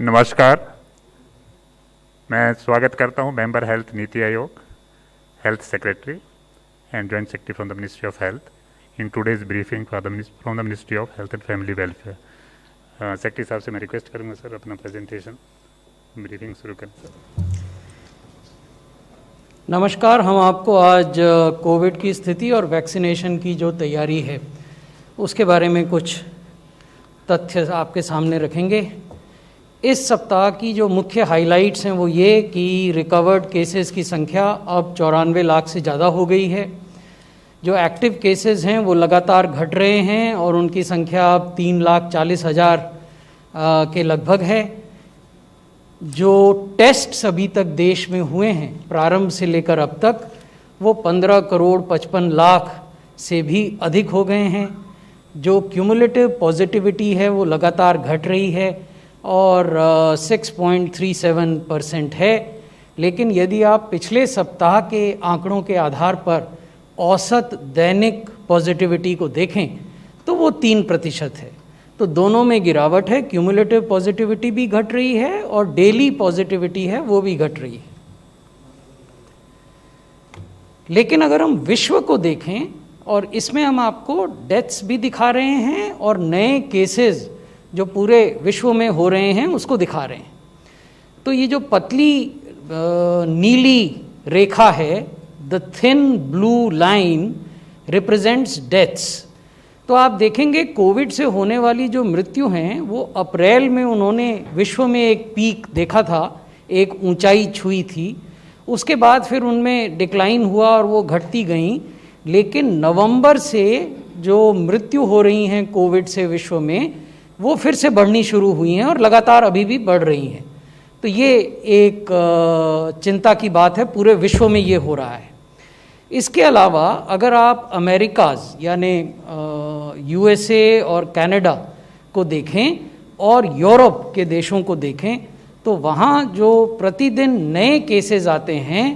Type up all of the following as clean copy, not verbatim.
नमस्कार। मैं स्वागत करता हूं member health NITI Aayog, health secretary and joint secretary from the ministry of health in today's briefing from the ministry of health and family welfare. Secretary साहब से मैं रिक्वेस्ट करूंगा सर अपना प्रेजेंटेशन ब्रीफिंग शुरू करें सर। नमस्कार। हम आपको आज कोविड की स्थिति और वैक्सीनेशन की जो तैयारी है उसके बारे में कुछ तथ्य आपके सामने रखेंगे। इस सप्ताह की जो मुख्य हाइलाइट्स हैं वो ये कि रिकवर्ड केसेस की संख्या अब 94 लाख से ज़्यादा हो गई है। जो एक्टिव केसेस हैं वो लगातार घट रहे हैं और उनकी संख्या अब 3,40,000 के लगभग है। जो टेस्ट अभी तक देश में हुए हैं प्रारंभ से लेकर अब तक वो 15,55,00,000 से भी अधिक हो गए हैं। जो क्यूमुलेटिव पॉजिटिविटी है वो लगातार घट रही है और 6.37% है। लेकिन यदि आप पिछले सप्ताह के आंकड़ों के आधार पर औसत दैनिक पॉजिटिविटी को देखें तो वो 3% है। तो दोनों में गिरावट है। क्यूमुलेटिव पॉजिटिविटी भी घट रही है और डेली पॉजिटिविटी है वो भी घट रही है। लेकिन अगर हम विश्व को देखें और इसमें हम आपको डेथ्स भी दिखा रहे हैं और नए केसेस जो पूरे विश्व में हो रहे हैं उसको दिखा रहे हैं। तो ये जो पतली नीली रेखा है, the thin blue line represents deaths. तो आप देखेंगे कोविड से होने वाली जो मृत्यु हैं वो अप्रैल में उन्होंने विश्व में एक पीक देखा था, एक ऊंचाई छुई थी। उसके बाद फिर उनमें डिक्लाइन हुआ और वो घटती गईं। लेकिन नवंबर से जो मृत्यु हो रही हैं कोविड से विश्व में वो फिर से बढ़नी शुरू हुई हैं और लगातार अभी भी बढ़ रही हैं। तो ये एक चिंता की बात है, पूरे विश्व में ये हो रहा है। इसके अलावा अगर आप अमेरिकाज यानी यूएसए और कनाडा को देखें और यूरोप के देशों को देखें तो वहाँ जो प्रतिदिन नए केसेस आते हैं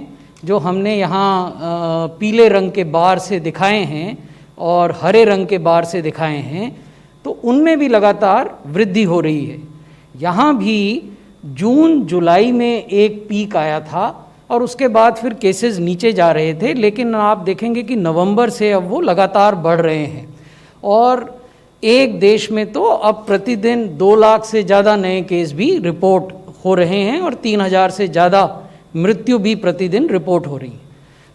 जो हमने यहाँ पीले रंग के बार से दिखाए हैं और हरे रंग के बार से दिखाए हैं, तो उनमें भी लगातार वृद्धि हो रही है। यहाँ भी जून जुलाई में एक पीक आया था और उसके बाद फिर केसेस नीचे जा रहे थे। लेकिन आप देखेंगे कि नवंबर से अब वो लगातार बढ़ रहे हैं और एक देश में तो अब प्रतिदिन 2 लाख से ज़्यादा नए केस भी रिपोर्ट हो रहे हैं और 3,000 से ज़्यादा मृत्यु भी प्रतिदिन रिपोर्ट हो रही है।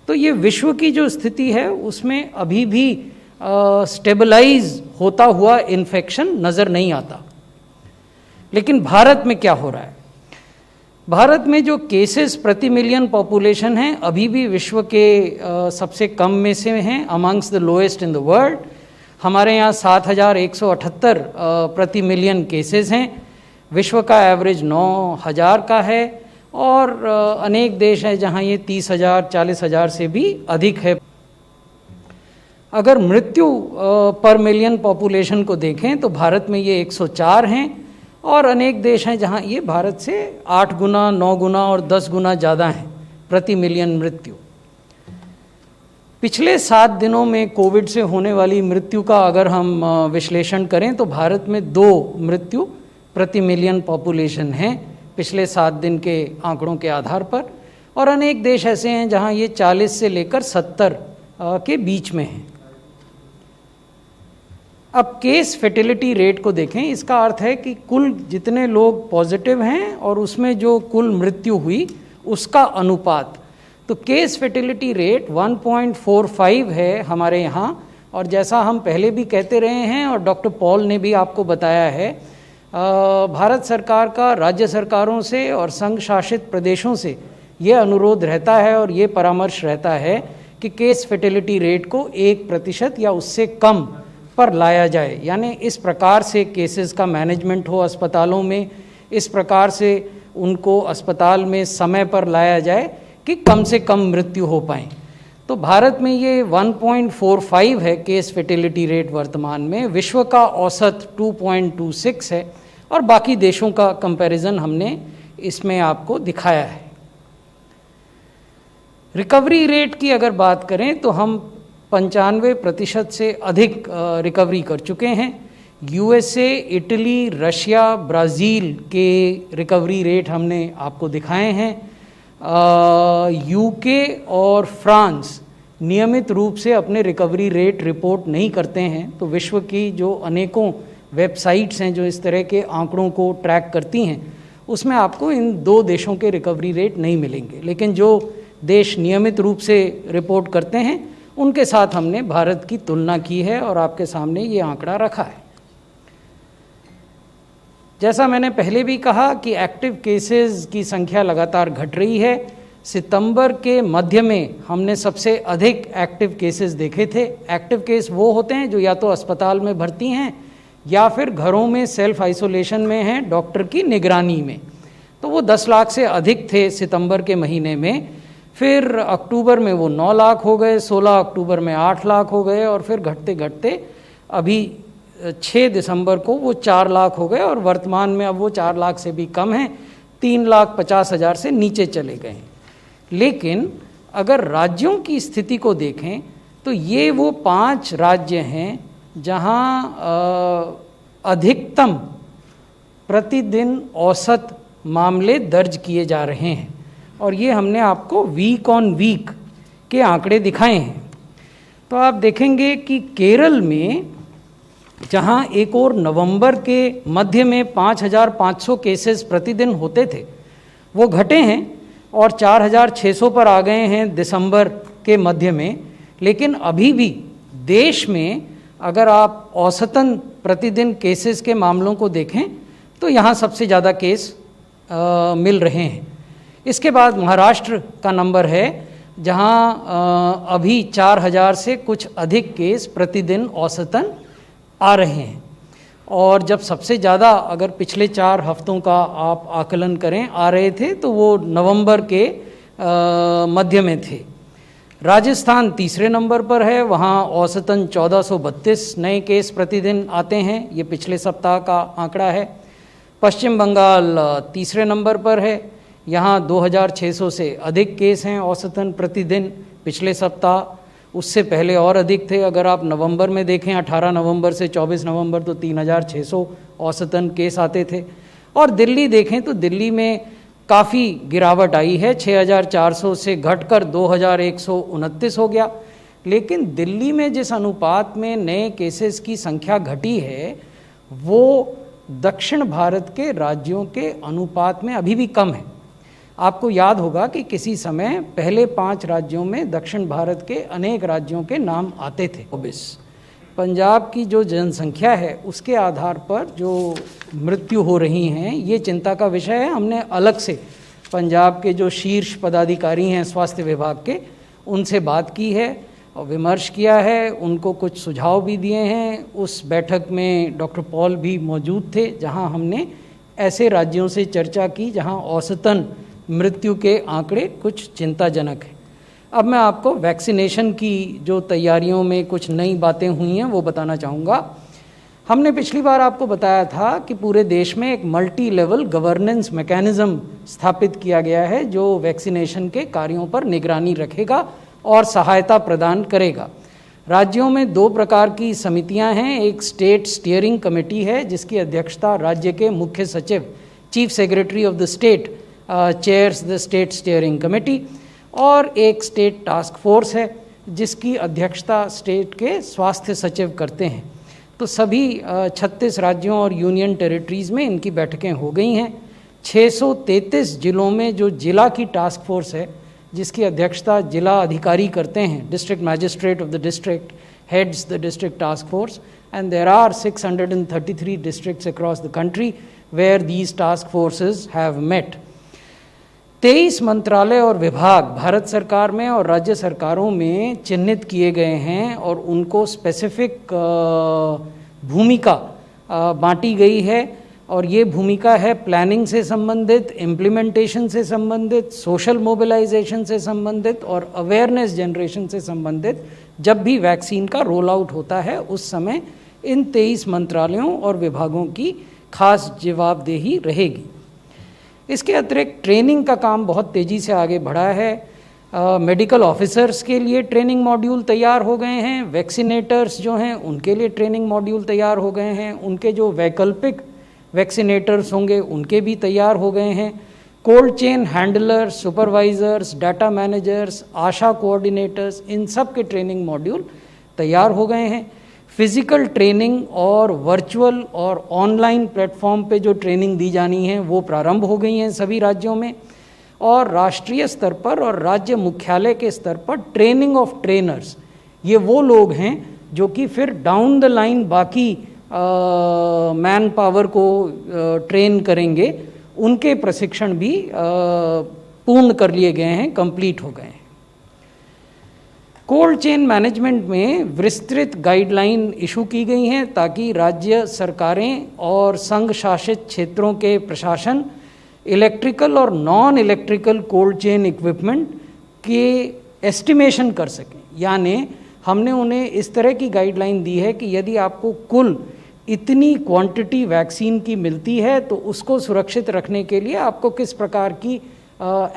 तो ये विश्व की जो स्थिति है उसमें अभी भी स्टेबलाइज होता हुआ इन्फेक्शन नज़र नहीं आता। लेकिन भारत में क्या हो रहा है? भारत में जो केसेस प्रति मिलियन पॉपुलेशन है अभी भी विश्व के सबसे कम में से हैं, amongst the lowest in the world. हमारे यहाँ 7,178 प्रति मिलियन केसेस हैं। विश्व का एवरेज 9,000 का है और अनेक देश हैं जहाँ ये 30,000 40,000 से भी अधिक है। अगर मृत्यु पर मिलियन पॉपुलेशन को देखें तो भारत में ये 104 हैं और अनेक देश हैं जहां ये भारत से 8 गुना 9 गुना और 10 गुना ज़्यादा हैं प्रति मिलियन मृत्यु। पिछले 7 दिनों में कोविड से होने वाली मृत्यु का अगर हम विश्लेषण करें तो भारत में 2 मृत्यु प्रति मिलियन पॉपुलेशन हैं पिछले 7 दिन के आंकड़ों के आधार पर। और अनेक देश ऐसे हैं जहां ये 40 से लेकर 70 के बीच में हैं। अब केस फर्टिलिटी रेट को देखें। इसका अर्थ है कि कुल जितने लोग पॉजिटिव हैं और उसमें जो कुल मृत्यु हुई उसका अनुपात। तो केस फर्टिलिटी रेट 1.45 है हमारे यहाँ। और जैसा हम पहले भी कहते रहे हैं और डॉक्टर पॉल ने भी आपको बताया है, भारत सरकार का राज्य सरकारों से और संघ शासित प्रदेशों से ये अनुरोध रहता है और ये परामर्श रहता है कि केस फर्टिलिटी रेट को 1% या उससे कम पर लाया जाए। यानी इस प्रकार से केसेस का मैनेजमेंट हो अस्पतालों में, इस प्रकार से उनको अस्पताल में समय पर लाया जाए कि कम से कम मृत्यु हो पाए। तो भारत में ये 1.45 है केस फर्टिलिटी रेट वर्तमान में। विश्व का औसत 2.26 है और बाकी देशों का कंपैरिजन हमने इसमें आपको दिखाया है। रिकवरी रेट की अगर बात करें तो हम 95% से अधिक रिकवरी कर चुके हैं। यूएसए, इटली, रशिया, ब्राज़ील के रिकवरी रेट हमने आपको दिखाए हैं। यूके और फ्रांस नियमित रूप से अपने रिकवरी रेट रिपोर्ट नहीं करते हैं, तो विश्व की जो अनेकों वेबसाइट्स हैं जो इस तरह के आंकड़ों को ट्रैक करती हैं, उसमें आपको इन दो देशों के रिकवरी रेट नहीं मिलेंगे। लेकिन जो देश नियमित रूप से रिपोर्ट करते हैं उनके साथ हमने भारत की तुलना की है और आपके सामने ये आंकड़ा रखा है। जैसा मैंने पहले भी कहा कि एक्टिव केसेस की संख्या लगातार घट रही है। सितंबर के मध्य में हमने सबसे अधिक एक्टिव केसेस देखे थे। एक्टिव केस वो होते हैं जो या तो अस्पताल में भर्ती हैं या फिर घरों में सेल्फ आइसोलेशन में हैं डॉक्टर की निगरानी में, तो वो 10 लाख से अधिक थे सितंबर के महीने में। फिर अक्टूबर में वो 9 लाख हो गए, 16 अक्टूबर में 8 लाख हो गए और फिर घटते घटते अभी 6 दिसंबर को वो 4 लाख हो गए और वर्तमान में अब वो 4 लाख से भी कम हैं, 3,50,000 से नीचे चले गए हैं। लेकिन अगर राज्यों की स्थिति को देखें तो ये वो 5 राज्य हैं जहां अधिकतम प्रतिदिन औसत मामले दर्ज किए जा रहे हैं, और ये हमने आपको वीक ऑन वीक के आंकड़े दिखाए हैं। तो आप देखेंगे कि केरल में जहां एक और नवंबर के मध्य में 5,500 केसेस प्रतिदिन होते थे वो घटे हैं और 4,600 पर आ गए हैं दिसंबर के मध्य में। लेकिन अभी भी देश में अगर आप औसतन प्रतिदिन केसेस के मामलों को देखें तो यहाँ सबसे ज़्यादा केस मिल रहे हैं। इसके बाद महाराष्ट्र का नंबर है जहाँ अभी 4,000 से कुछ अधिक केस प्रतिदिन औसतन आ रहे हैं। और जब सबसे ज़्यादा अगर पिछले 4 हफ्तों का आप आकलन करें आ रहे थे तो वो नवंबर के मध्य में थे। राजस्थान तीसरे नंबर पर है, वहाँ औसतन 1432 नए केस प्रतिदिन आते हैं, ये पिछले सप्ताह का आंकड़ा है। पश्चिम बंगाल तीसरे नंबर पर है, यहाँ 2,600 से अधिक केस हैं औसतन प्रतिदिन। पिछले सप्ताह उससे पहले और अधिक थे। अगर आप नवंबर में देखें 18 नवंबर से 24 नवंबर तो 3,600 औसतन केस आते थे। और दिल्ली देखें तो दिल्ली में काफ़ी गिरावट आई है, 6,400 से घटकर 2,129 हो गया। लेकिन दिल्ली में जिस अनुपात में नए केसेस की संख्या घटी है वो दक्षिण भारत के राज्यों के अनुपात में अभी भी कम है। आपको याद होगा कि किसी समय पहले 5 राज्यों में दक्षिण भारत के अनेक राज्यों के नाम आते थे। पंजाब की जो जनसंख्या है उसके आधार पर जो मृत्यु हो रही हैं ये चिंता का विषय है। हमने अलग से पंजाब के जो शीर्ष पदाधिकारी हैं स्वास्थ्य विभाग के उनसे बात की है और विमर्श किया है, उनको कुछ सुझाव भी दिए हैं। उस बैठक में डॉक्टर पॉल भी मौजूद थे जहां हमने ऐसे राज्यों से चर्चा की जहां औसतन मृत्यु के आंकड़े कुछ चिंताजनक हैं। अब मैं आपको वैक्सीनेशन की जो तैयारियों में कुछ नई बातें हुई हैं वो बताना चाहूँगा। हमने पिछली बार आपको बताया था कि पूरे देश में एक मल्टी लेवल गवर्नेंस मैकेनिज्म स्थापित किया गया है जो वैक्सीनेशन के कार्यों पर निगरानी रखेगा और सहायता प्रदान करेगा। राज्यों में 2 प्रकार की समितियां हैं। एक स्टेट स्टीयरिंग कमेटी है जिसकी अध्यक्षता राज्य के मुख्य सचिव chief secretary of the state chairs the state steering committee, और एक स्टेट टास्क फोर्स है जिसकी अध्यक्षता स्टेट के स्वास्थ्य सचिव करते हैं। तो सभी 36 राज्यों और यूनियन टेरिटरीज़ में इनकी बैठकें हो गई हैं। 633 जिलों में जो जिला की टास्क फोर्स है जिसकी अध्यक्षता जिला अधिकारी करते हैं, district magistrate of the district heads the district task force, and there are 633 districts across the country where these task forces have met. 23 मंत्रालय और विभाग भारत सरकार में और राज्य सरकारों में चिन्हित किए गए हैं और उनको स्पेसिफिक भूमिका बांटी गई है, और ये भूमिका है प्लानिंग से संबंधित, इम्प्लीमेंटेशन से संबंधित, सोशल मोबिलाइजेशन से संबंधित और अवेयरनेस जनरेशन से संबंधित। जब भी वैक्सीन का रोल आउट होता है उस समय इन 23 मंत्रालयों और विभागों की खास जवाबदेही रहेगी। इसके अतिरिक्त ट्रेनिंग का काम बहुत तेज़ी से आगे बढ़ा है। मेडिकल ऑफिसर्स के लिए ट्रेनिंग मॉड्यूल तैयार हो गए हैं, वैक्सीनेटर्स जो हैं उनके लिए ट्रेनिंग मॉड्यूल तैयार हो गए हैं, उनके जो वैकल्पिक वैक्सीनेटर्स होंगे उनके भी तैयार हो गए हैं, cold chain handlers, supervisors, data managers, ASHA coordinators, इन सब के ट्रेनिंग मॉड्यूल तैयार हो गए हैं। फिज़िकल ट्रेनिंग और वर्चुअल और ऑनलाइन प्लेटफॉर्म पे जो ट्रेनिंग दी जानी है वो प्रारंभ हो गई हैं सभी राज्यों में। और राष्ट्रीय स्तर पर और राज्य मुख्यालय के स्तर पर ट्रेनिंग ऑफ ट्रेनर्स, ये वो लोग हैं जो कि फिर डाउन द लाइन बाकी मैन पावर को ट्रेन करेंगे, उनके प्रशिक्षण भी पूर्ण कर लिए गए हैं, कंप्लीट हो गए हैं। कोल्ड चेन मैनेजमेंट में विस्तृत गाइडलाइन इशू की गई हैं ताकि राज्य सरकारें और संघ शासित क्षेत्रों के प्रशासन इलेक्ट्रिकल और non electrical cold chain equipment के एस्टिमेशन कर सकें। यानी हमने उन्हें इस तरह की गाइडलाइन दी है कि यदि आपको कुल इतनी क्वांटिटी वैक्सीन की मिलती है तो उसको सुरक्षित रखने के लिए आपको किस प्रकार की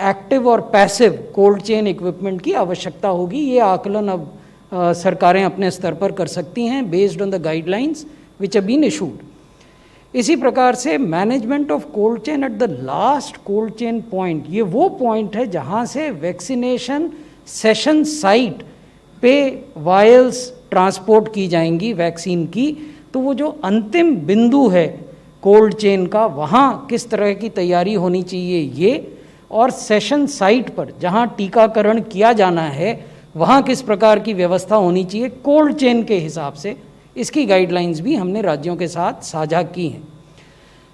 एक्टिव और पैसिव कोल्ड चेन इक्विपमेंट की आवश्यकता होगी। ये आकलन अब सरकारें अपने स्तर पर कर सकती हैं based on the guidelines which have been issued. इसी प्रकार से management of cold chain at the last cold chain point, ये वो पॉइंट है जहाँ से वैक्सीनेशन सेशन साइट पे वायल्स ट्रांसपोर्ट की जाएंगी वैक्सीन की, तो वो जो अंतिम बिंदु है कोल्ड चेन का, वहाँ किस तरह की तैयारी होनी चाहिए ये, और सेशन साइट पर जहाँ टीकाकरण किया जाना है वहाँ किस प्रकार की व्यवस्था होनी चाहिए कोल्ड चेन के हिसाब से, इसकी गाइडलाइंस भी हमने राज्यों के साथ साझा की हैं।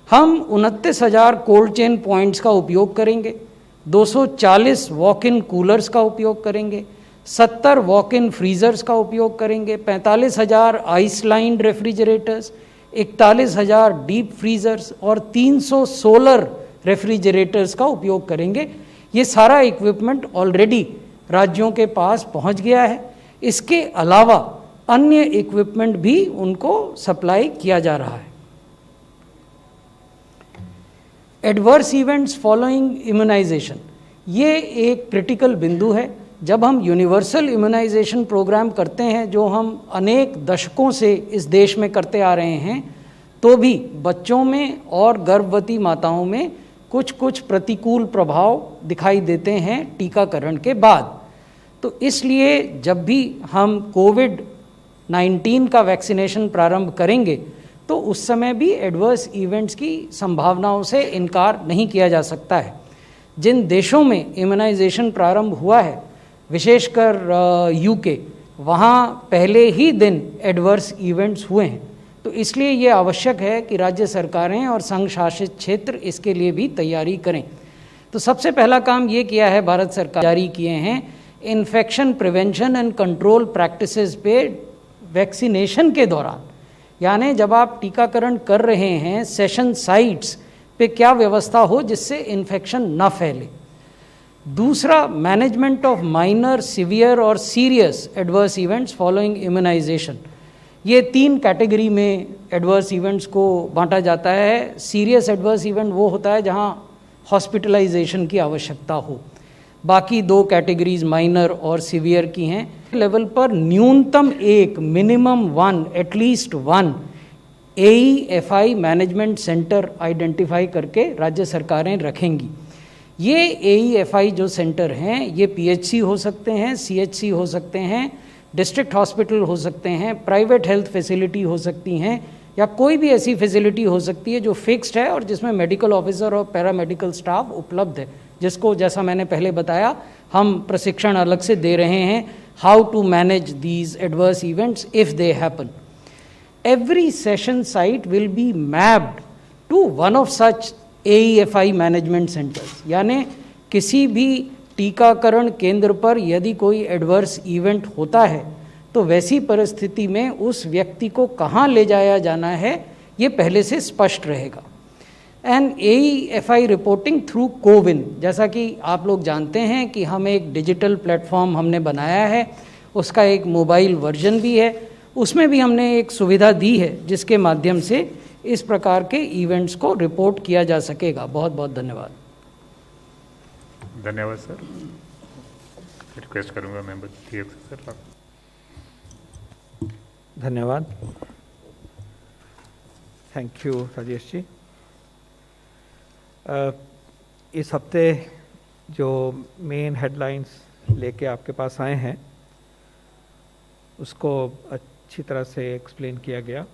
हम 29,000 कोल्ड चेन पॉइंट्स का उपयोग करेंगे, 240 वॉक इन कूलर्स का उपयोग करेंगे, 70 वॉक इन फ्रीज़र्स का उपयोग करेंगे, 45,000 आइस लाइन्ड रेफ्रिजरेटर्स, 41,000 डीप फ्रीज़र्स और 300 सोलर रेफ्रिजरेटर्स का उपयोग करेंगे। ये सारा इक्विपमेंट ऑलरेडी राज्यों के पास पहुंच गया है। इसके अलावा अन्य इक्विपमेंट भी उनको सप्लाई किया जा रहा है। एडवर्स इवेंट्स फॉलोइंग इम्यूनाइजेशन, ये एक क्रिटिकल बिंदु है। जब हम यूनिवर्सल इम्यूनाइजेशन प्रोग्राम करते हैं जो हम अनेक दशकों से इस देश में करते आ रहे हैं, तो भी बच्चों में और गर्भवती माताओं में कुछ कुछ प्रतिकूल प्रभाव दिखाई देते हैं टीकाकरण के बाद। तो इसलिए जब भी हम कोविड-19 का वैक्सीनेशन प्रारंभ करेंगे तो उस समय भी एडवर्स इवेंट्स की संभावनाओं से इनकार नहीं किया जा सकता है। जिन देशों में इम्यूनाइजेशन प्रारंभ हुआ है, विशेषकर यूके, वहाँ पहले ही दिन एडवर्स इवेंट्स हुए हैं। तो इसलिए ये आवश्यक है कि राज्य सरकारें और संघ शासित क्षेत्र इसके लिए भी तैयारी करें। तो सबसे पहला काम ये किया है भारत सरकार, जारी किए हैं infection prevention and control practices पे वैक्सीनेशन के दौरान, यानी जब आप टीकाकरण कर रहे हैं सेशन साइट्स पे क्या व्यवस्था हो जिससे इन्फेक्शन न फैले। दूसरा, मैनेजमेंट ऑफ माइनर, सिवियर और serious adverse events following immunisation. ये 3 कैटेगरी में एडवर्स इवेंट्स को बांटा जाता है। सीरियस एडवर्स इवेंट वो होता है जहाँ हॉस्पिटलाइजेशन की आवश्यकता हो। बाकी 2 कैटेगरीज माइनर और सिवियर की हैं। लेवल पर न्यूनतम एक, minimum 1, at least 1 AEFI management centre identify करके राज्य सरकारें रखेंगी। ये AEFI जो सेंटर हैं ये PHC हो सकते हैं, CHC हो सकते हैं, डिस्ट्रिक्ट हॉस्पिटल हो सकते हैं, प्राइवेट हेल्थ फैसिलिटी हो सकती हैं, या कोई भी ऐसी फैसिलिटी हो सकती है जो फिक्स्ड है और जिसमें मेडिकल ऑफिसर और पैरामेडिकल स्टाफ उपलब्ध है, जिसको जैसा मैंने पहले बताया हम प्रशिक्षण अलग से दे रहे हैं how to manage these adverse events if they happen. Every session site will be mapped to one of such AEFI management centres, यानी किसी भी टीकाकरण केंद्र पर यदि कोई एडवर्स इवेंट होता है तो वैसी परिस्थिति में उस व्यक्ति को कहाँ ले जाया जाना है ये पहले से स्पष्ट रहेगा। And AEFI reporting through CoWIN, जैसा कि आप लोग जानते हैं कि हम एक डिजिटल प्लेटफॉर्म हमने बनाया है, उसका एक मोबाइल वर्जन भी है, उसमें भी हमने एक सुविधा दी है जिसके माध्यम से इस प्रकार के इवेंट्स को रिपोर्ट किया जा सकेगा। बहुत बहुत धन्यवाद। धन्यवाद सर। रिक्वेस्ट करूंगा मेंबर सर। धन्यवाद। Thank you Rajesh ji. इस हफ्ते जो मेन हेडलाइंस लेके आपके पास आए हैं उसको अच्छी तरह से एक्सप्लेन किया गया।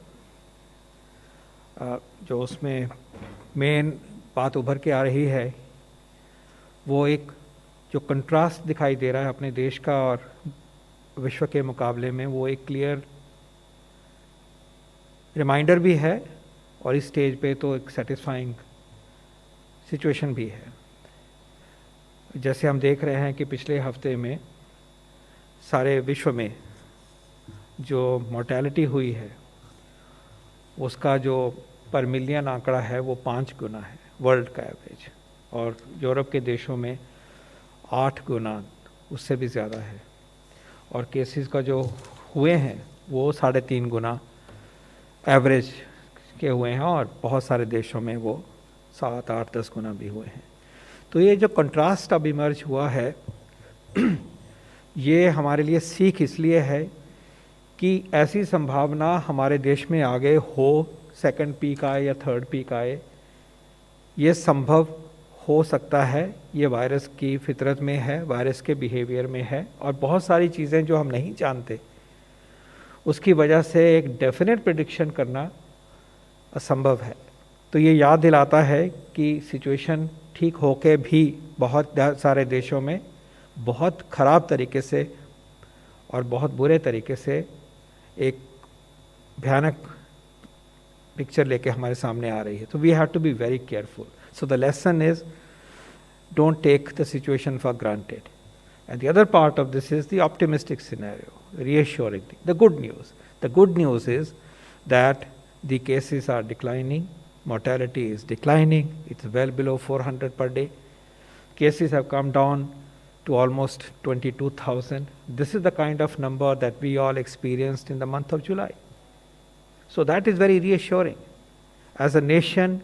जो उसमें मेन बात उभर के आ रही है वो एक जो कंट्रास्ट दिखाई दे रहा है अपने देश का और विश्व के मुकाबले में, वो एक क्लियर रिमाइंडर भी है और इस स्टेज पे तो एक सेटिस्फाइंग सिचुएशन भी है। जैसे हम देख रहे हैं कि पिछले हफ्ते में सारे विश्व में जो मोर्टेलिटी हुई है उसका जो पर मिलियन आंकड़ा है वो 5 गुना है वर्ल्ड का एवरेज, और यूरोप के देशों में 8 गुना उससे भी ज़्यादा है, और केसेस का जो हुए हैं वो 3.5 गुना एवरेज के हुए हैं, और बहुत सारे देशों में वो 7, 8, 10 गुना भी हुए हैं। तो ये जो कंट्रास्ट अब इमर्ज हुआ है ये हमारे लिए सीख इसलिए है कि ऐसी संभावना हमारे देश में आगे हो, सेकंड पीक आए या थर्ड पीक आए, ये संभव हो सकता है। ये वायरस की फितरत में है, वायरस के बिहेवियर में है, और बहुत सारी चीज़ें जो हम नहीं जानते उसकी वजह से एक डेफिनेट प्रेडिक्शन करना असंभव है। तो ये याद दिलाता है कि सिचुएशन ठीक होके भी बहुत सारे देशों में बहुत ख़राब तरीके से और बहुत बुरे तरीके से एक भयानक पिक्चर लेके हमारे सामने आ रही है। तो we have to be very careful. So the lesson is don't take the situation for granted, and the other part of this is the optimistic scenario, reassuring thing. The good news is that the cases are declining, mortality is declining, it's well below 400 per day. Cases have come down to almost 22,000. This is the kind of number that we all experienced in the month of July. So that is very reassuring. As a nation,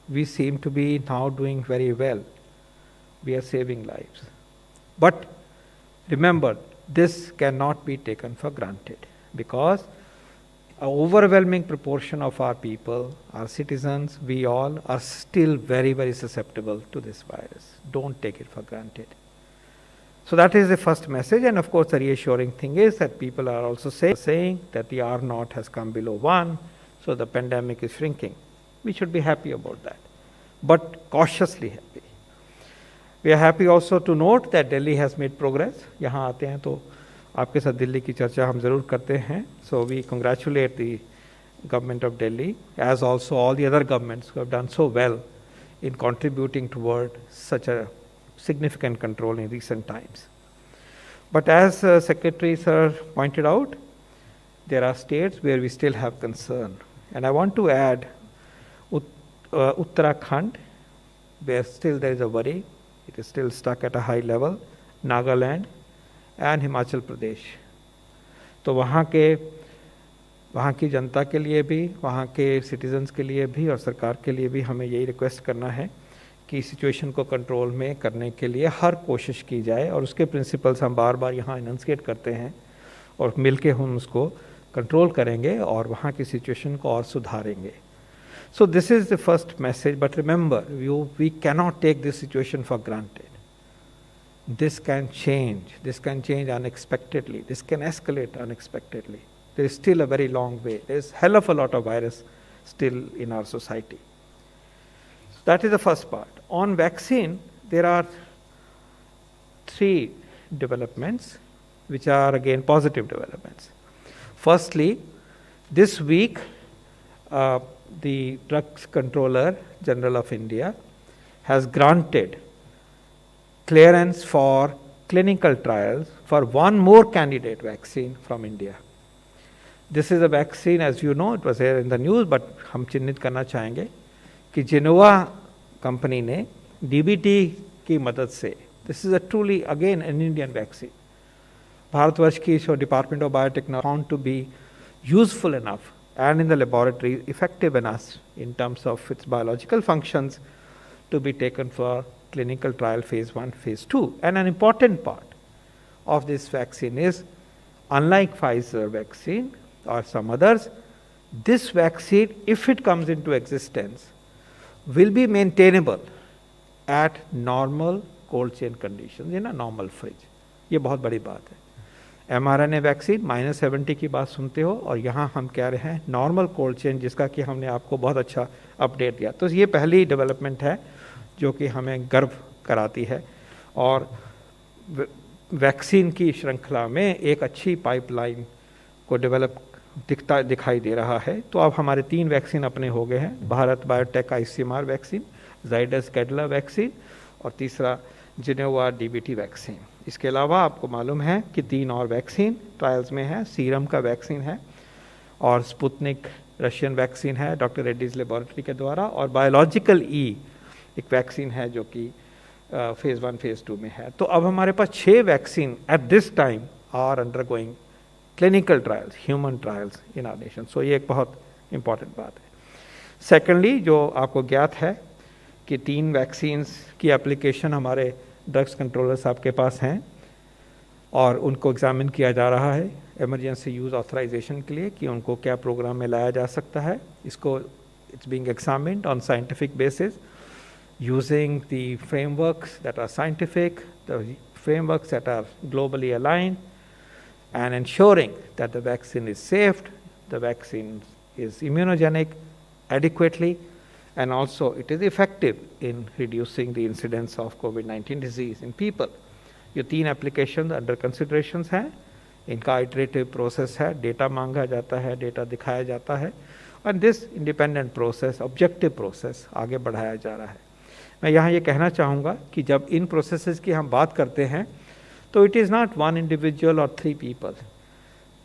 we seem to be now doing very well. We are saving lives. But remember, this cannot be taken for granted, because an overwhelming proportion of our people, our citizens, we all are still very, very susceptible to this virus. Don't take it for granted. So that is the first message, and of course the reassuring thing is that people are also saying that the R0 has come below 1, so the pandemic is shrinking. We should be happy about that, but cautiously happy. We are happy also to note that Delhi has made progress. यहाँ आते हैं तो आपके साथ दिल्ली की चर्चा हम ज़रूर करते हैं. So we congratulate the government of Delhi, as also all the other governments who have done so well in contributing toward such a significant control in recent times. But as Secretary Sir pointed out, there are states where we still have concern. And I want to add Uttarakhand, where still there is a worry. It is still stuck at a high level, Nagaland and Himachal Pradesh. तो वहाँ की जनता के लिए भी, वहाँ के citizens के लिए भी और सरकार के लिए भी हमें यही रिक्वेस्ट करना है कि सिचुएशन को कंट्रोल में करने के लिए हर कोशिश की जाए, और उसके प्रिंसिपल्स हम बार बार यहाँ इनंसिएट करते हैं, और मिलके हम उसको कंट्रोल करेंगे और वहाँ की सिचुएशन को और सुधारेंगे. So this is the first message, but remember, we cannot take this situation for granted. This can change unexpectedly, this can escalate unexpectedly. There is still a very long way. There is hell of a lot of virus still in our society. So that is the first part. On vaccine, there are 3 developments which are again positive developments. Firstly, this week, the Drugs Controller General of India has granted clearance for clinical trials for one more candidate vaccine from India. This is a vaccine, as you know, it was here in the news, but हम चिन्हित करना चाहेंगे कि Gennova company ने DBT की मदद से, this is a truly again an Indian vaccine. Bharatvarsh की Department of Biotechnology found to be useful enough and in the laboratory effective enough in terms of its biological functions to be taken for clinical trial phase 1, phase 2. And an important part, of this vaccine is, unlike Pfizer vaccine or some others, this vaccine, if it comes into existence, will be maintainable at normal cold chain conditions in a normal fridge. ये बहुत बड़ी बात है. mRNA vaccine -70 की बात सुनते हो, और यहाँ हम कह रहे हैं नॉर्मल कोल्ड चेन, जिसका कि हमने आपको बहुत अच्छा अपडेट दिया. तो ये पहली डेवलपमेंट है जो कि हमें गर्व कराती है, और वैक्सीन की श्रृंखला में एक अच्छी पाइपलाइन को डेवलप दिखाई दे रहा है. तो अब हमारे 3 वैक्सीन अपने हो गए हैं, Bharat biotech ICMR vaccine, Zydus Cadila vaccine, और तीसरा जिनोवा DBT वैक्सीन. इसके अलावा आपको मालूम है कि 3 और वैक्सीन ट्रायल्स में है. सीरम का वैक्सीन है, और स्पुतनिक रशियन वैक्सीन है डॉक्टर रेड्डीज लेबोरेटरी के द्वारा, और बायोलॉजिकल एक वैक्सीन है जो कि फेज़ 1 फेज़ 2 में है. तो अब हमारे पास 6 vaccine at this time are undergoing clinical trials, human trials in our nation. So ये एक बहुत इंपॉर्टेंट बात है. सेकेंडली, जो आपको ज्ञात है कि 3 वैक्सीन्स की एप्लीकेशन हमारे ड्रग्स कंट्रोलर साहब के पास हैं, और उनको एग्जामिन किया जा रहा है इमरजेंसी यूज़ ऑथराइजेशन के लिए कि उनको क्या प्रोग्राम में लाया जा सकता है. इसको it's being examined on scientific basis using the frameworks that are scientific, the frameworks that are globally aligned, and ensuring that the vaccine is safe, the vaccine is immunogenic adequately, and also it is effective in reducing the incidence of COVID-19 disease in people. ये 3 applications under considerations हैं, इनका iterative process है, data मांगा जाता है, data दिखाया जाता है, and this independent process, objective process आगे बढ़ाया जा रहा है. मैं यहाँ ये कहना चाहूँगा कि जब इन प्रोसेसेस की हम बात करते हैं तो इट इज़ नॉट 1 इंडिविजुअल और 3 people.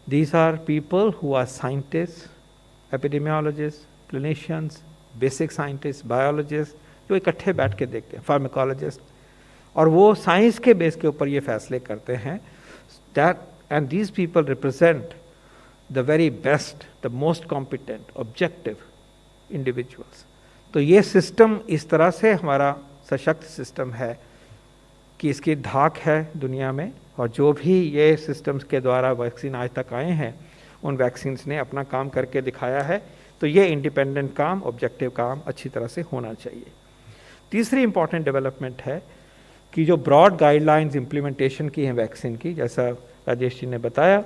These are people who are scientist, epidemiologist, clinicians, basic scientist, biologist, जो इकट्ठे बैठ के देखते हैं, फार्माकोलॉजिस्ट, और वो साइंस के बेस के ऊपर ये फैसले करते हैं. That and these people represent the very best, the most competent, objective individuals. तो ये सिस्टम इस तरह से हमारा सशक्त सिस्टम है कि इसकी धाक है दुनिया में, और जो भी ये सिस्टम्स के द्वारा वैक्सीन आज तक आए हैं उन वैक्सीन्स ने अपना काम करके दिखाया है. तो ये इंडिपेंडेंट काम, ऑब्जेक्टिव काम अच्छी तरह से होना चाहिए. तीसरी इंपॉर्टेंट डेवलपमेंट है कि जो ब्रॉड गाइडलाइंस इम्प्लीमेंटेशन की हैं वैक्सीन की, जैसा राजेश जी ने बताया,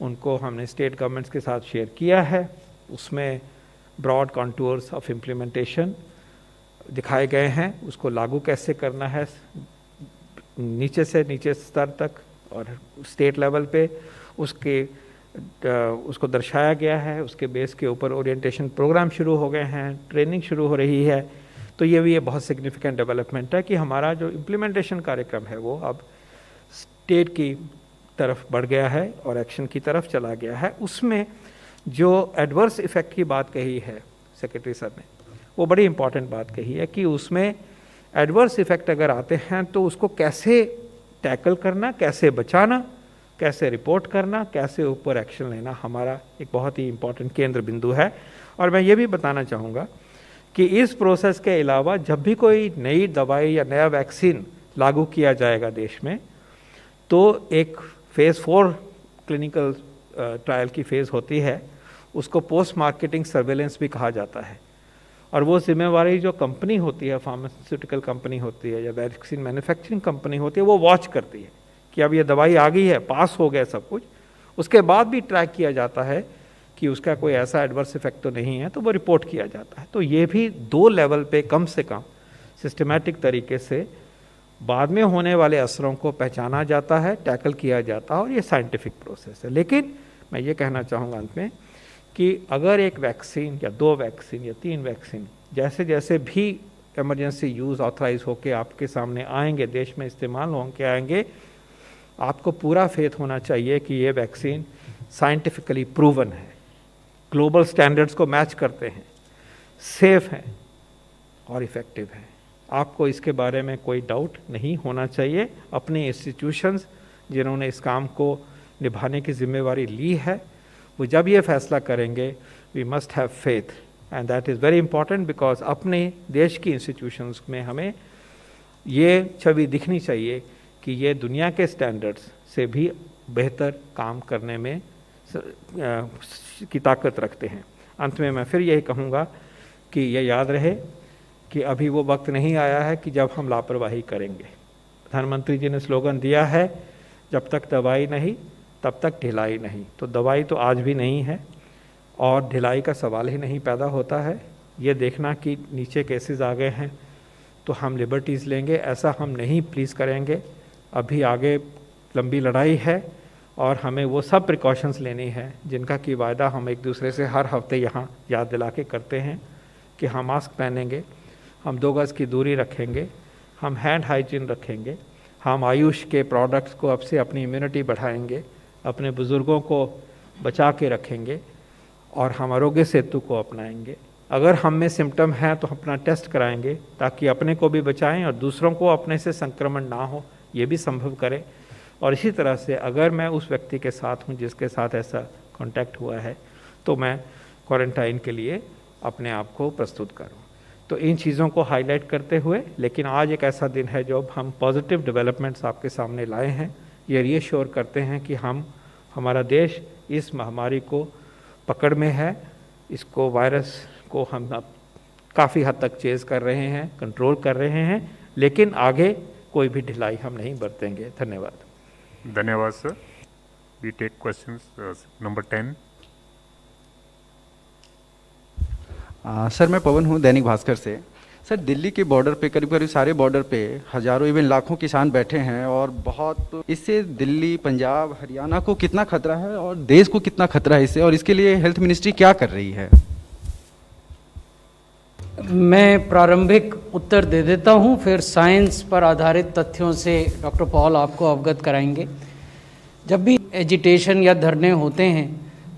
उनको हमने स्टेट गवर्नमेंट्स के साथ शेयर किया है. उसमें ब्रॉड कॉन्टूर्स ऑफ इम्प्लीमेंटेशन दिखाए गए हैं. उसको लागू कैसे करना है नीचे से नीचे स्तर तक और स्टेट लेवल पे, उसको दर्शाया गया है. उसके बेस के ऊपर ओरिएंटेशन प्रोग्राम शुरू हो गए हैं, ट्रेनिंग शुरू हो रही है. तो ये भी बहुत सिग्निफिकेंट डेवलपमेंट है कि हमारा जो इम्प्लीमेंटेशन कार्यक्रम है वो अब स्टेट की तरफ बढ़ गया है और एक्शन की तरफ चला गया है. उसमें जो एडवर्स इफ़ेक्ट की बात कही है सेक्रेटरी सर ने, वो बड़ी इंपॉर्टेंट बात कही है कि उसमें एडवर्स इफ़ेक्ट अगर आते हैं तो उसको कैसे टैकल करना, कैसे बचाना, कैसे रिपोर्ट करना, कैसे ऊपर एक्शन लेना, हमारा एक बहुत ही इंपॉर्टेंट केंद्र बिंदु है. और मैं ये भी बताना चाहूँगा कि इस प्रोसेस के अलावा जब भी कोई नई दवाई या नया वैक्सीन लागू किया जाएगा देश में, तो एक फेज़ 4 क्लिनिकल ट्रायल की फेज़ होती है. उसको पोस्ट मार्केटिंग सर्वेलेंस भी कहा जाता है, और वो जिम्मेवारी जो कंपनी होती है, फार्मास्यूटिकल कंपनी होती है या वैक्सीन मैन्युफैक्चरिंग कंपनी होती है, वो वॉच करती है कि अब ये दवाई आ गई है, पास हो गया सब कुछ. उसके बाद भी ट्रैक किया जाता है कि उसका कोई ऐसा एडवर्स इफेक्ट तो नहीं है, तो वो रिपोर्ट किया जाता है. तो ये भी 2 लेवल पे कम से कम सिस्टमैटिक तरीके से बाद में होने वाले असरों को पहचाना जाता है, टैकल किया जाता है, और ये साइंटिफिक प्रोसेस है. लेकिन मैं ये कहना चाहूँगा अंत में कि अगर एक वैक्सीन या 2 वैक्सीन या 3 वैक्सीन जैसे जैसे भी इमरजेंसी यूज़ ऑथराइज होकर आपके सामने आएंगे, देश में इस्तेमाल होकर आएंगे, आपको पूरा फेथ होना चाहिए कि ये वैक्सीन साइंटिफिकली प्रूवन है, ग्लोबल स्टैंडर्ड्स को मैच करते हैं, सेफ हैं और इफ़ेक्टिव हैं. आपको इसके बारे में कोई डाउट नहीं होना चाहिए. अपने इंस्टीट्यूशंस जिन्होंने इस काम को निभाने की जिम्मेवारी ली है, वो जब ये फैसला करेंगे, we must have faith, and that is very important because अपने देश की इंस्टीट्यूशंस में हमें ये छवि दिखनी चाहिए कि ये दुनिया के स्टैंडर्ड्स से भी बेहतर काम करने में की ताकत रखते हैं। अंत में मैं फिर यही कहूँगा कि यह याद रहे कि अभी वो वक्त नहीं आया है कि जब हम लापरवाही करेंगे। प्रधानमंत्री जी ने स्लोगन दिया है, जब तक दवाई नहीं तब तक ढिलाई नहीं। तो दवाई तो आज भी नहीं है और ढिलाई का सवाल ही नहीं पैदा होता है। ये देखना कि नीचे केसेस आ गए हैं तो हम लिबर्टीज़ लेंगे, ऐसा हम नहीं प्लीज़ करेंगे। अभी आगे लंबी लड़ाई है और हमें वो सब प्रिकॉशंस लेनी है जिनका कि वायदा हम एक दूसरे से हर हफ्ते यहाँ याद दिला के करते हैं कि हम मास्क पहनेंगे, हम 2 गज़ की दूरी रखेंगे, हम हैंड हाइजीन रखेंगे, हम आयुष के प्रोडक्ट्स को अब से अपनी इम्यूनिटी बढ़ाएंगे, अपने बुज़ुर्गों को बचा के रखेंगे और हम आरोग्य सेतु को अपनाएंगे। अगर हम में सिम्टम हैं तो अपना टेस्ट कराएंगे ताकि अपने को भी बचाएं और दूसरों को अपने से संक्रमण ना हो, ये भी संभव करें। और इसी तरह से अगर मैं उस व्यक्ति के साथ हूँ जिसके साथ ऐसा कांटेक्ट हुआ है तो मैं क्वारंटाइन के लिए अपने आप को प्रस्तुत करूँ। तो इन चीज़ों को हाईलाइट करते हुए, लेकिन आज एक ऐसा दिन है जब हम पॉजिटिव डेवलपमेंट्स आपके सामने लाए हैं। ये रीअश्योर करते हैं कि हमारा देश इस महामारी को पकड़ में है, इसको वायरस को हम अब काफ़ी हद तक चेज़ कर रहे हैं, कंट्रोल कर रहे हैं, लेकिन आगे कोई भी ढिलाई हम नहीं बरतेंगे। धन्यवाद। धन्यवाद sir. We take questions number 10। Sir मैं पवन हूँ दैनिक भास्कर से। सर दिल्ली के बॉर्डर पे करीब करीब सारे बॉर्डर पे हज़ारों इवन लाखों किसान बैठे हैं और बहुत इससे दिल्ली, पंजाब, हरियाणा को कितना खतरा है और देश को कितना खतरा है इससे, और इसके लिए हेल्थ मिनिस्ट्री क्या कर रही है? मैं प्रारंभिक उत्तर दे देता हूं, फिर साइंस पर आधारित तथ्यों से डॉक्टर पॉल आपको अवगत कराएंगे। जब भी एजिटेशन या धरने होते हैं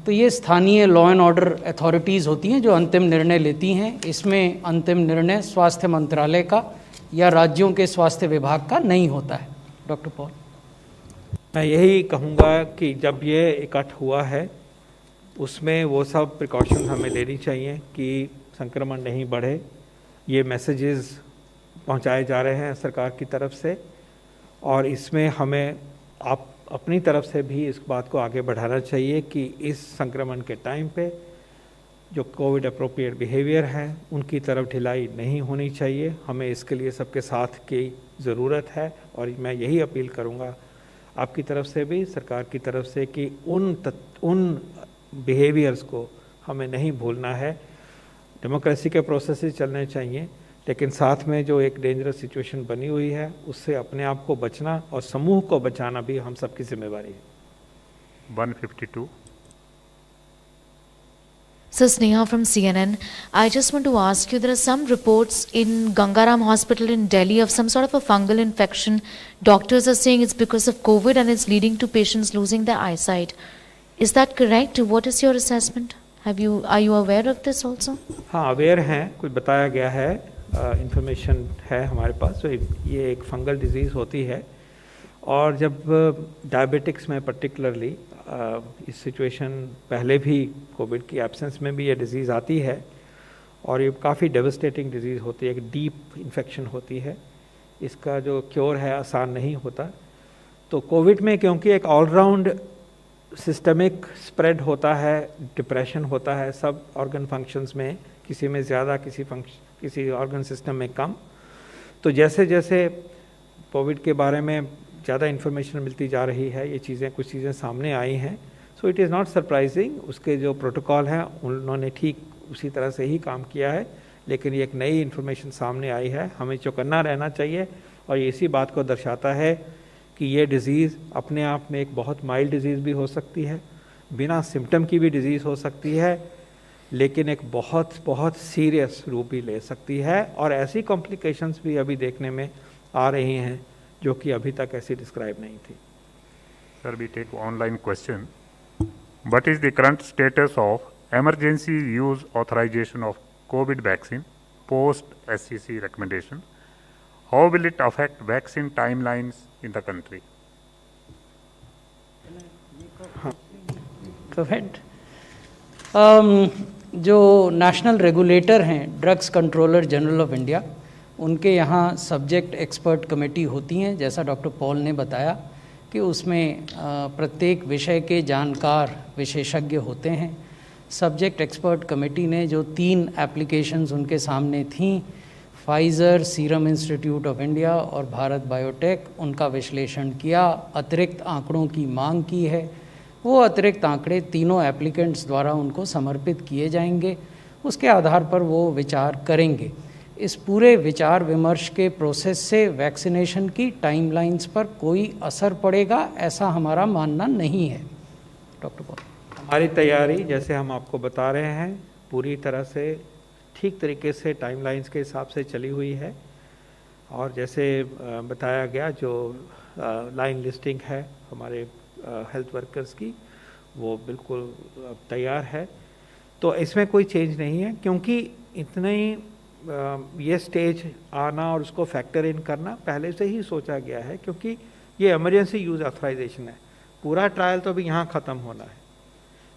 तो ये स्थानीय लॉ एंड ऑर्डर अथॉरिटीज़ होती हैं जो अंतिम निर्णय लेती हैं। इसमें अंतिम निर्णय स्वास्थ्य मंत्रालय का या राज्यों के स्वास्थ्य विभाग का नहीं होता है। Doctor Paul. मैं यही कहूँगा कि जब ये इकट्ठ हुआ है उसमें वो सब प्रिकॉशन हमें लेनी चाहिए कि संक्रमण नहीं बढ़े। ये मैसेजेस पहुंचाए जा रहे हैं सरकार की तरफ से और इसमें हमें आप अपनी तरफ से भी इस बात को आगे बढ़ाना चाहिए कि इस संक्रमण के टाइम पे जो कोविड अप्रोप्रिएट बिहेवियर है उनकी तरफ ढिलाई नहीं होनी चाहिए। हमें इसके लिए सबके साथ की ज़रूरत है और मैं यही अपील करूँगा आपकी तरफ से भी, सरकार की तरफ से, कि उन बिहेवियर्स को हमें नहीं भूलना है। डेमोक्रेसी के प्रोसेसेस चलने चाहिए, लेकिन साथ में जो एक डेंजरस सिचुएशन बनी हुई है उससे अपने आप को बचना और समूह को बचाना भी हम सबकी जिम्मेवारी है। 152। So Sneha from CNN, I just want to ask you, there are some reports in Gangaram Hospital in Delhi of some sort of a fungal infection. Doctors are saying it's because of COVID and it's leading to patients losing their eyesight. Is that correct? What is your assessment? Are you aware of this also? हाँ, aware हैं, कुछ बताया गया है, information है हमारे पास। तो ये एक फंगल डिजीज़ होती है और जब डायबिटिक्स में पर्टिकुलरली इस सिचुएशन पहले भी कोविड की एब्सेंस में भी ये डिज़ीज़ आती है और ये काफ़ी डेवस्टेटिंग डिज़ीज़ होती है, एक डीप इन्फेक्शन होती है। इसका जो क्योर है आसान नहीं होता। तो कोविड में क्योंकि एक ऑलराउंड सिस्टमिक स्प्रेड होता है, डिप्रेशन होता है सब ऑर्गन फंक्शंस में, किसी में ज़्यादा, किसी ऑर्गन सिस्टम में कम। तो जैसे जैसे कोविड के बारे में ज़्यादा इन्फॉर्मेशन मिलती जा रही है, ये चीज़ें, कुछ चीज़ें सामने आई हैं। So it is not surprising, उसके जो प्रोटोकॉल हैं उन्होंने ठीक उसी तरह से ही काम किया है, लेकिन ये एक नई इन्फॉर्मेशन सामने आई है। हमें चौकन्ना रहना चाहिए और ये इसी बात को दर्शाता है कि ये डिज़ीज़ अपने आप में एक बहुत माइल्ड डिज़ीज़ भी हो सकती है, बिना सिम्टम की भी डिज़ीज़ हो सकती है, लेकिन एक बहुत बहुत सीरियस रूप भी ले सकती है और ऐसी कॉम्प्लिकेशंस भी अभी देखने में आ रही हैं जो कि अभी तक ऐसी डिस्क्राइब नहीं थी। Sir, we take online question. What is the current status of emergency use authorization of COVID vaccine post SCC recommendation? How will it affect vaccine timelines in the country? जो नेशनल रेगुलेटर हैं, drugs controller general of India, उनके यहाँ subject expert committee होती हैं, जैसा doctor Paul ने बताया कि उसमें प्रत्येक विषय के जानकार विशेषज्ञ होते हैं। सब्जेक्ट एक्सपर्ट कमेटी ने जो 3 एप्लीकेशंस उनके सामने थीं, Pfizer, serum institute of India और भारत बायोटेक, उनका विश्लेषण किया, अतिरिक्त आंकड़ों की मांग की है। वो अतिरिक्त आंकड़े तीनों एप्लीकेंट्स द्वारा उनको समर्पित किए जाएंगे, उसके आधार पर वो विचार करेंगे। इस पूरे विचार विमर्श के प्रोसेस से वैक्सीनेशन की टाइमलाइंस पर कोई असर पड़ेगा, ऐसा हमारा मानना नहीं है। डॉक्टर पॉल, हमारी तैयारी जैसे हम आपको बता रहे हैं पूरी तरह से ठीक तरीके से टाइमलाइंस के हिसाब से चली हुई है, और जैसे बताया गया जो लाइन लिस्टिंग है हमारे हेल्थ वर्कर्स की वो बिल्कुल तैयार है। तो इसमें कोई चेंज नहीं है, क्योंकि इतने ही ये स्टेज आना और उसको फैक्टर इन करना पहले से ही सोचा गया है, क्योंकि ये इमरजेंसी यूज़ ऑथराइजेशन है। पूरा ट्रायल तो अभी यहाँ ख़त्म होना है,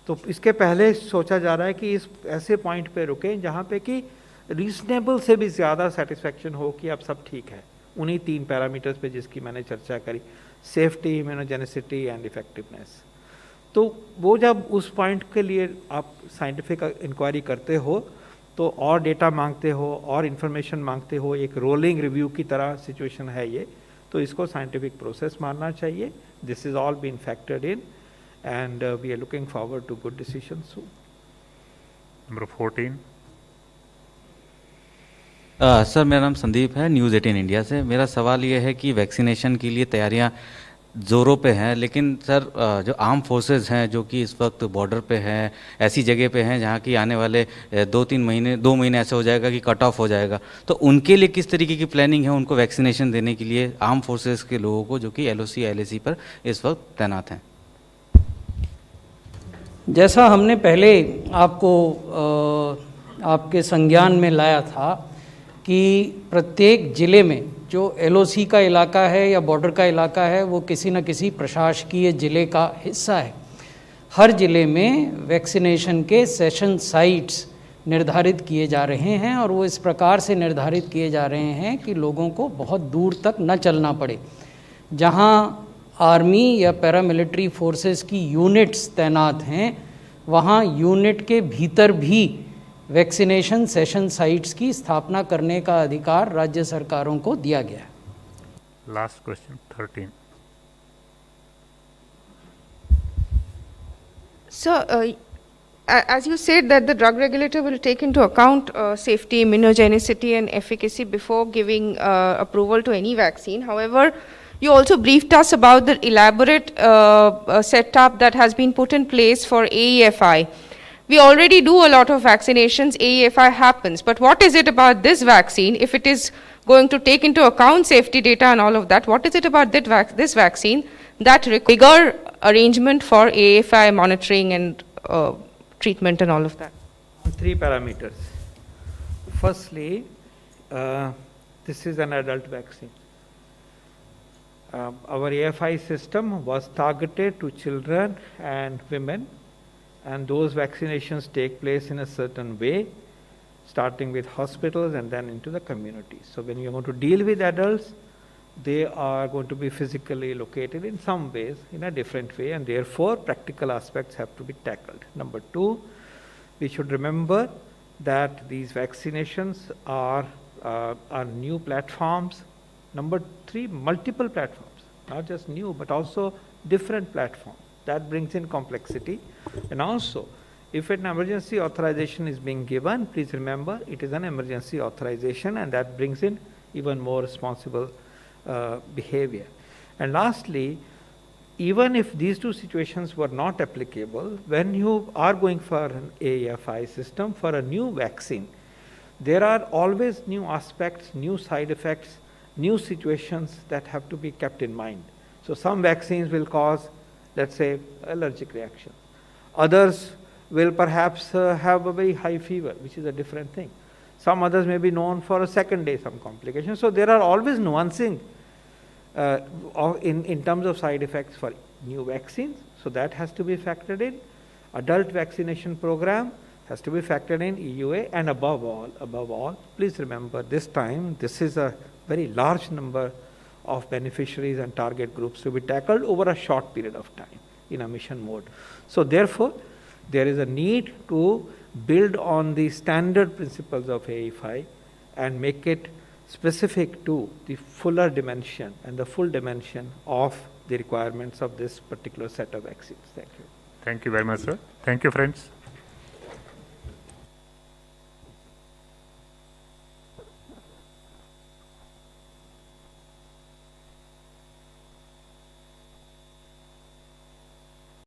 तो इसके पहले सोचा जा रहा है कि इस ऐसे पॉइंट पे रुकें जहाँ पे कि रीजनेबल से भी ज़्यादा सेटिस्फेक्शन हो कि अब सब ठीक है, उन्हीं 3 पैरामीटर्स पे जिसकी मैंने चर्चा करी, सेफ्टी, इम्यूनोजेनिसिटी एंड इफेक्टिवनेस। तो वो जब उस पॉइंट के लिए आप साइंटिफिक इंक्वायरी करते हो तो और डेटा मांगते हो और इन्फॉर्मेशन मांगते हो, एक रोलिंग रिव्यू की तरह सिचुएशन है ये, तो इसको साइंटिफिक प्रोसेस मानना चाहिए। This is all been factored in and we are looking forward to good decisions soon. Number 14. Sir मेरा नाम संदीप है, न्यूज़ 18 इंडिया से। मेरा सवाल ये है कि वैक्सीनेशन के लिए तैयारियां ज़ोरों पे हैं, लेकिन सर जो आर्म फोर्सेस हैं जो कि इस वक्त बॉर्डर पे हैं, ऐसी जगह पे हैं जहां की आने वाले 2 महीने ऐसे हो जाएगा कि कट ऑफ हो जाएगा, तो उनके लिए किस तरीके की प्लानिंग है उनको वैक्सीनेशन देने के लिए, आर्म फोर्सेस के लोगों को जो कि LOC LAC पर इस वक्त तैनात हैं? जैसा हमने पहले आपको आपके संज्ञान में लाया था कि प्रत्येक ज़िले में जो LOC का इलाका है या बॉर्डर का इलाका है वो किसी न किसी प्रशासकीय ज़िले का हिस्सा है। हर ज़िले में वैक्सीनेशन के सेशन साइट्स निर्धारित किए जा रहे हैं, और वो इस प्रकार से निर्धारित किए जा रहे हैं कि लोगों को बहुत दूर तक न चलना पड़े। जहाँ आर्मी या पैरामिलिट्री फोर्सेस की यूनिट्स तैनात हैं, वहाँ यूनिट के भीतर भी वैक्सीनेशन सेशन साइट्स की स्थापना करने का अधिकार राज्य सरकारों को दिया गया है। Last question, 13. So, as you said that the drug regulator will take into account safety, immunogenicity and efficacy before giving approval to any vaccine. However, you also briefed us about the elaborate setup that has been put in place for AEFI. We already do a lot of vaccinations, AEFI happens, but what is it about this vaccine, if it is going to take into account safety data and all of that, what is it about this vaccine that requires bigger arrangement for AEFI monitoring and treatment and all of that? 3 parameters. Firstly, this is an adult vaccine. Our AFI system was targeted to children and women, and those vaccinations take place in a certain way, starting with hospitals and then into the community. So when you're going to deal with adults, they are going to be physically located in some ways in a different way, and therefore practical aspects have to be tackled. Number 2, we should remember that these vaccinations are new platforms. Number 3, multiple platforms, not just new, but also different platforms. That brings in complexity. And also, if an emergency authorization is being given, please remember it is an emergency authorization, and that brings in even more responsible behavior. And lastly, even if these 2 situations were not applicable, when you are going for an AEFI system, for a new vaccine, there are always new aspects, new side effects, new situations that have to be kept in mind. So some vaccines will cause, let's say, allergic reaction. Others will perhaps have a very high fever, which is a different thing. Some others may be known for a second day, some complications. So there are always nuancing in terms of side effects for new vaccines. So that has to be factored in. Adult vaccination program has to be factored in, EUA, and above all, please remember this time, this is a very large number of beneficiaries and target groups to be tackled over a short period of time in a mission mode. So therefore, there is a need to build on the standard principles of AE5 and make it specific to the fuller dimension and the full dimension of the requirements of this particular set of vaccines. Thank you. Thank you very much, sir. Thank you, friends.